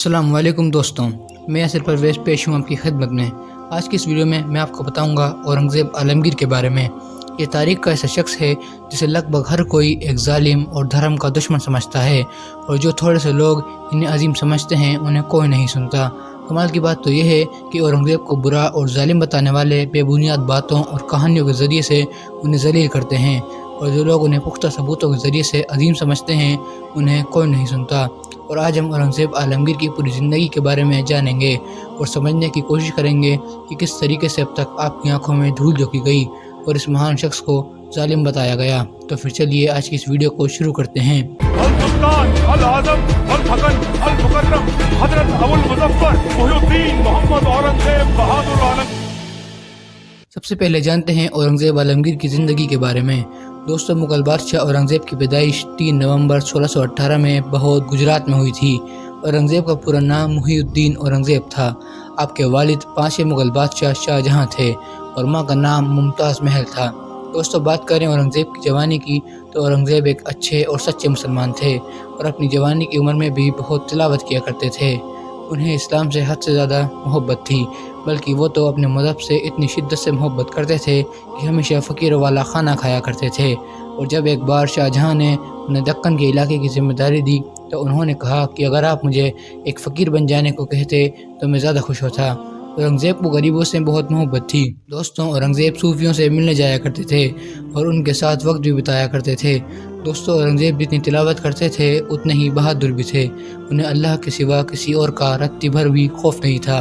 अस्सलाम वालेकुम दोस्तों, मैं यासिर परवेज़ पेश हूँ आपकी खिदमत में। आज की इस वीडियो में मैं आपको बताऊंगा औरंगज़ेब आलमगीर के बारे में। ये तारीख़ का ऐसा शख्स है जिसे लगभग हर कोई एक जालिम और धर्म का दुश्मन समझता है, और जो थोड़े से लोग इन्हें अजीम समझते हैं उन्हें कोई नहीं सुनता। कमाल की बात तो यह है कि औरंगज़ेब को बुरा और जालिम बताने वाले बेबुनियाद बातों और कहानियों के ज़रिए से उन्हें जलील करते हैं, और जो लोग उन्हें पुख्ता सबूतों के ज़रिए से अजीम समझते हैं उन्हें कोई नहीं सुनता। और आज हम औरंगज़ेब आलमगीर की पूरी ज़िंदगी के बारे में जानेंगे और समझने की कोशिश करेंगे कि किस तरीके से अब तक आपकी आंखों में धूल झोंकी गई और इस महान शख्स को जालिम बताया गया। तो फिर चलिए आज की इस वीडियो को शुरू करते हैं। अल सुल्तान, अल आज़म, अल फकन, अल मुकर्रम, हज़रत अबुल मुज़फ्फर, मुहिउद्दीन मोहम्मद औरंगज़ेब बहादुर आलम। सबसे पहले जानते हैं औरंगज़ेब आलमगीर की ज़िंदगी के बारे में। दोस्तों, मुग़ल बादशाह औरंगज़ेब की पैदाइश 3 नवंबर 1618 में बहोद गुजरात में हुई थी। औरंगज़ेब का पूरा नाम मुहिउद्दीन औरंगज़ेब था। आपके वालिद 5वें मुग़ल बादशाह शाहजहां थे और माँ का नाम मुमताज़ महल था। दोस्तों, बात करें औरंगज़ेब की जवानी की तो औरंगज़ेब एक अच्छे और सच्चे मुसलमान थे और अपनी जवानी की उम्र में भी बहुत तिलावत किया करते थे। उन्हें इस्लाम से हद से ज़्यादा मोहब्बत थी, बल्कि वो तो अपने मज़हब से इतनी शिद्दत से मोहब्बत करते थे कि हमेशा फ़कीरों वाला खाना खाया करते थे। और जब एक बार शाहजहां ने उन्हें दक्कन के इलाके की ज़िम्मेदारी दी तो उन्होंने कहा कि अगर आप मुझे एक फ़कीर बन जाने को कहते तो मैं ज़्यादा खुश होता। औरंगज़ेब को गरीबों से बहुत मोहब्बत थी। दोस्तों, औरंगज़ेब सूफियों से मिलने जाया करते थे और उनके साथ वक्त भी बिताया करते थे। दोस्तों, औरंगज़ेब जितनी तिलावत करते थे उतने ही बहादुर भी थे। उन्हें अल्लाह के सिवा किसी और का रत्ती भर भी खौफ नहीं था,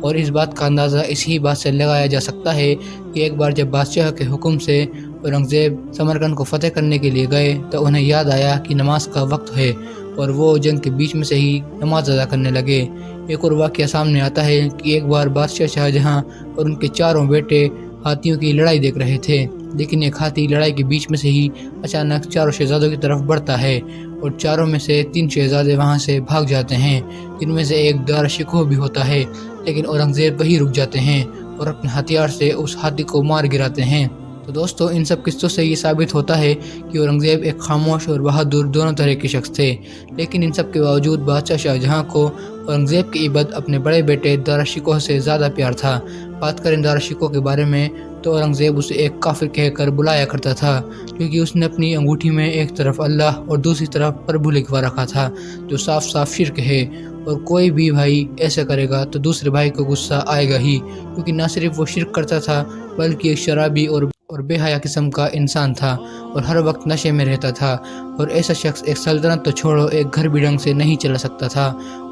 और इस बात का अंदाज़ा इसी बात से लगाया जा सकता है कि एक बार जब बादशाह के हुक्म से औरंगज़ेब समरकंद को फ़तेह करने के लिए गए तो उन्हें याद आया कि नमाज का वक्त है, और वो जंग के बीच में से ही नमाज अदा करने लगे। एक और वाक़या सामने आता है कि एक बार बादशाह शाहजहां और उनके चारों बेटे हाथियों की लड़ाई देख रहे थे, लेकिन एक हाथी लड़ाई के बीच में से ही अचानक चारों शहजादों की तरफ बढ़ता है और चारों में से 3 शहजादे वहां से भाग जाते हैं, जिनमें से एक दारा शिकोह भी होता है। लेकिन औरंगज़ेब वहीं रुक जाते हैं और अपने हथियार से उस हाथी को मार गिराते हैं। तो दोस्तों, इन सब किस्सों से ये साबित होता है कि औरंगज़ेब एक खामोश और बहादुर दोनों तरह के शख्स थे। लेकिन इन सब के बावजूद बादशाह शाहजहां को औरंगज़ेब की इबद अपने बड़े बेटे दारा शिकोह से ज़्यादा प्यार था। बात करें दारा शिकोह के बारे में तो औरंगज़ेब उसे एक काफिर कहकर बुलाया करता था, क्योंकि उसने अपनी अंगूठी में एक तरफ अल्लाह और दूसरी तरफ प्रभु लिखवा रखा था, जो साफ साफ शिर्क है। और कोई भी भाई ऐसा करेगा तो दूसरे भाई को गुस्सा आएगा ही, क्योंकि न सिर्फ वो शिर्क करता था बल्कि एक शराबी और बेहया किस्म का इंसान था और हर वक्त नशे में रहता था। और ऐसा शख्स एक सल्तनत तो छोड़ो एक घर भी ढंग से नहीं चला सकता था,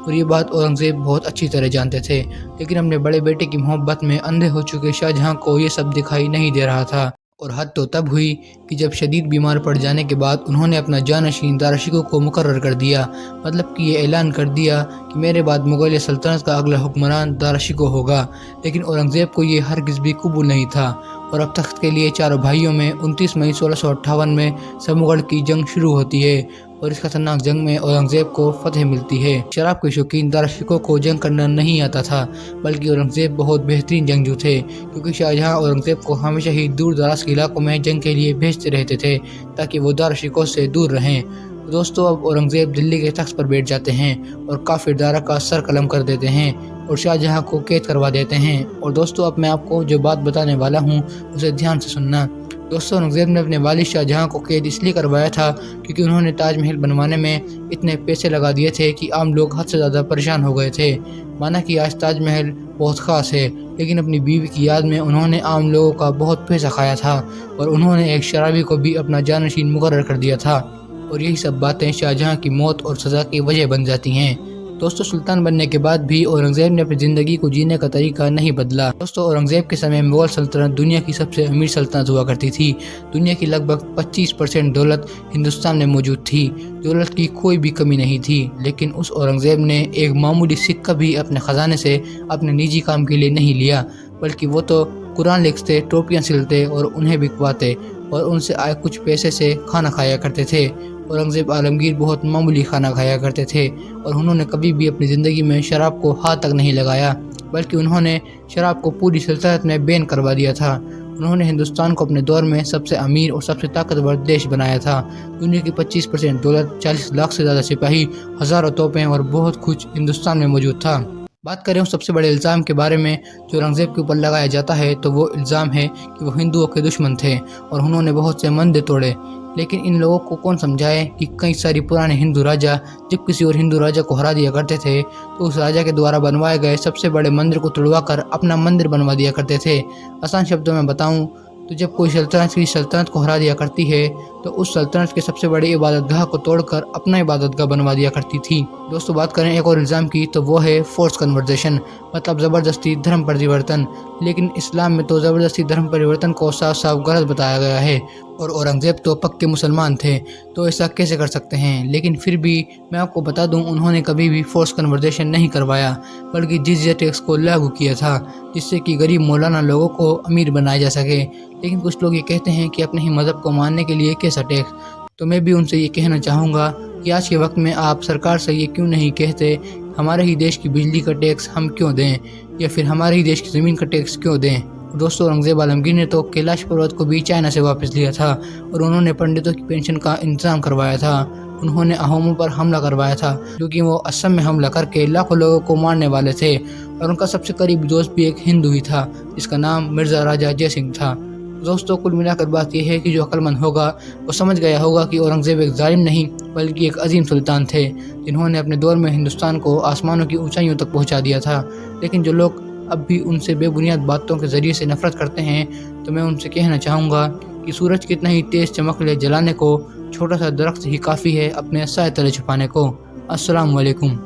और ये बात औरंगज़ेब बहुत अच्छी तरह जानते थे। लेकिन अपने बड़े बेटे की मोहब्बत में अंधे हो चुके शाहजहां को ये सब दिखाई नहीं दे रहा था, और हद तो तब हुई कि जब शदीद बीमार पड़ जाने के बाद उन्होंने अपना जानशीन दारा शिकोह को मुकर्रर कर दिया। मतलब कि ये ऐलान कर दिया कि मेरे बाद मुग़ल सल्तनत का अगला हुक्मरान दारा शिकोह होगा। लेकिन औरंगज़ेब को ये हरगिज़ भी कबूल नहीं था, और अब तख्त के लिए चारों भाइयों में 29 मई 1658 में समूगढ़ की जंग शुरू होती है, और इस खतरनाक जंग में औरंगज़ेब को फतह मिलती है। शराब के शौकीन दारा शिकोह को जंग करना नहीं आता था, बल्कि औरंगज़ेब बहुत बेहतरीन जंगजू थे, क्योंकि शाहजहां औरंगज़ेब को हमेशा ही दूर दराज के इलाकों में जंग के लिए भेजते रहते थे ताकि वो दारा शिकोह से दूर रहें। दोस्तों, अब औरंगज़ेब दिल्ली के तख्त पर बैठ जाते हैं और काफिर दारा का सर कलम कर देते हैं और शाहजहां को कैद करवा देते हैं। और दोस्तों, अब मैं आपको जो बात बताने वाला हूँ उसे ध्यान से सुनना। दोस्तों, औरंगज़ेब ने अपने वालिद शाहजहां को कैद इसलिए करवाया था क्योंकि उन्होंने ताजमहल बनवाने में इतने पैसे लगा दिए थे कि आम लोग हद से ज़्यादा परेशान हो गए थे। माना कि आज ताजमहल बहुत ख़ास है, लेकिन अपनी बीवी की याद में उन्होंने आम लोगों का बहुत पैसा खाया था, और उन्होंने एक शराबी को भी अपना जानशीन मुकर्रर कर दिया था। और यही सब बातें शाहजहां की मौत और सज़ा की वजह बन जाती हैं। दोस्तों, सुल्तान बनने के बाद भी औरंगज़ेब ने अपनी ज़िंदगी को जीने का तरीका नहीं बदला। दोस्तों, औरंगज़ेब के समय मुग़ल सल्तनत दुनिया की सबसे अमीर सल्तनत हुआ करती थी। दुनिया की लगभग 25% दौलत हिंदुस्तान में मौजूद थी। दौलत की कोई भी कमी नहीं थी, लेकिन उस औरंगज़ेब ने एक मामूली सिक्का भी अपने ख़जाने से अपने निजी काम के लिए नहीं लिया, बल्कि वो तो कुरान लिखते, टोपियाँ सिलते और उन्हें बिकवाते, और उनसे आए कुछ पैसे से खाना खाया करते थे। औरंगज़ेब आलमगीर बहुत मामूली खाना खाया करते थे, और उन्होंने कभी भी अपनी ज़िंदगी में शराब को हाथ तक नहीं लगाया, बल्कि उन्होंने शराब को पूरी सल्तनत में बैन करवा दिया था। उन्होंने हिंदुस्तान को अपने दौर में सबसे अमीर और सबसे ताकतवर देश बनाया था। दुनिया की 25% दौलत, 40 लाख से ज़्यादा सिपाही, हज़ारों तोपें और बहुत कुछ हिंदुस्तान में मौजूद था। बात करें उस सबसे बड़े इल्ज़ाम के बारे में जो औरंगज़ेब के ऊपर लगाया जाता है, तो वो इल्ज़ाम है कि वो हिंदुओं के दुश्मन थे और उन्होंने बहुत से मंदिर तोड़े। लेकिन इन लोगों को कौन समझाए कि कई सारी पुराने हिंदू राजा जब किसी और हिंदू राजा को हरा दिया करते थे तो उस राजा के द्वारा बनवाए गए सबसे बड़े मंदिर को तुड़वा कर अपना मंदिर बनवा दिया करते थे। आसान शब्दों में बताऊं तो जब कोई सल्तनत की सल्तनत को हरा दिया करती है तो उस सल्तनत के सबसे बड़ी इबादतगाह को तोड़कर अपना इबादतगाह बनवा दिया करती थी। दोस्तों, बात करें एक और इल्ज़ाम की तो वो है फोर्स कन्वर्जेशन, मतलब ज़बरदस्ती धर्म परिवर्तन। लेकिन इस्लाम में तो ज़बरदस्ती धर्म परिवर्तन को साफ साफ गलत बताया गया है और औरंगज़ेब तो पक्के मुसलमान थे, तो ऐसा कैसे कर सकते हैं। लेकिन फिर भी मैं आपको बता दूं, उन्होंने कभी भी फोर्स कन्वर्जेशन नहीं करवाया बल्कि जिज़्या टैक्स को लागू किया था जिससे कि गरीब मौलाना लोगों को अमीर बनाया जा सके। लेकिन कुछ लोग ये कहते हैं कि अपने ही मज़हब को मानने के लिए कैसा टैक्स, तो मैं भी उनसे ये कहना चाहूँगा कि आज के वक्त में आप सरकार से ये क्यों नहीं कहते हमारे ही देश की बिजली का टैक्स हम क्यों दें या फिर हमारे ही देश की ज़मीन का टैक्स क्यों दें। दोस्तों, औरंगज़ेब आलमगीर ने तो कैलाश पर्वत को भी चाइना से वापस लिया था और उन्होंने पंडितों की पेंशन का इंतजाम करवाया था। उन्होंने अहोमों पर हमला करवाया था क्योंकि वो असम में हमला करके लाखों लोगों को मारने वाले थे और उनका सबसे करीबी दोस्त भी एक हिंदू ही था जिसका नाम मिर्ज़ा राजा जय सिंह था। दोस्तों, कुल मिलाकर बात यह है कि जो अक्लमंद होगा वो समझ गया होगा कि औरंगज़ेब एक जालिम नहीं बल्कि एक अजीम सुल्तान थे जिन्होंने अपने दौर में हिंदुस्तान को आसमानों की ऊंचाइयों तक पहुंचा दिया था। लेकिन जो लोग अब भी उनसे बेबुनियाद बातों के ज़रिए से नफरत करते हैं तो मैं उनसे कहना चाहूँगा कि सूरज कितना ही तेज़ चमक ले जलाने को छोटा सा दरख्त ही काफ़ी है अपने साए तले छुपाने को। अस्सलाम वालेकुम।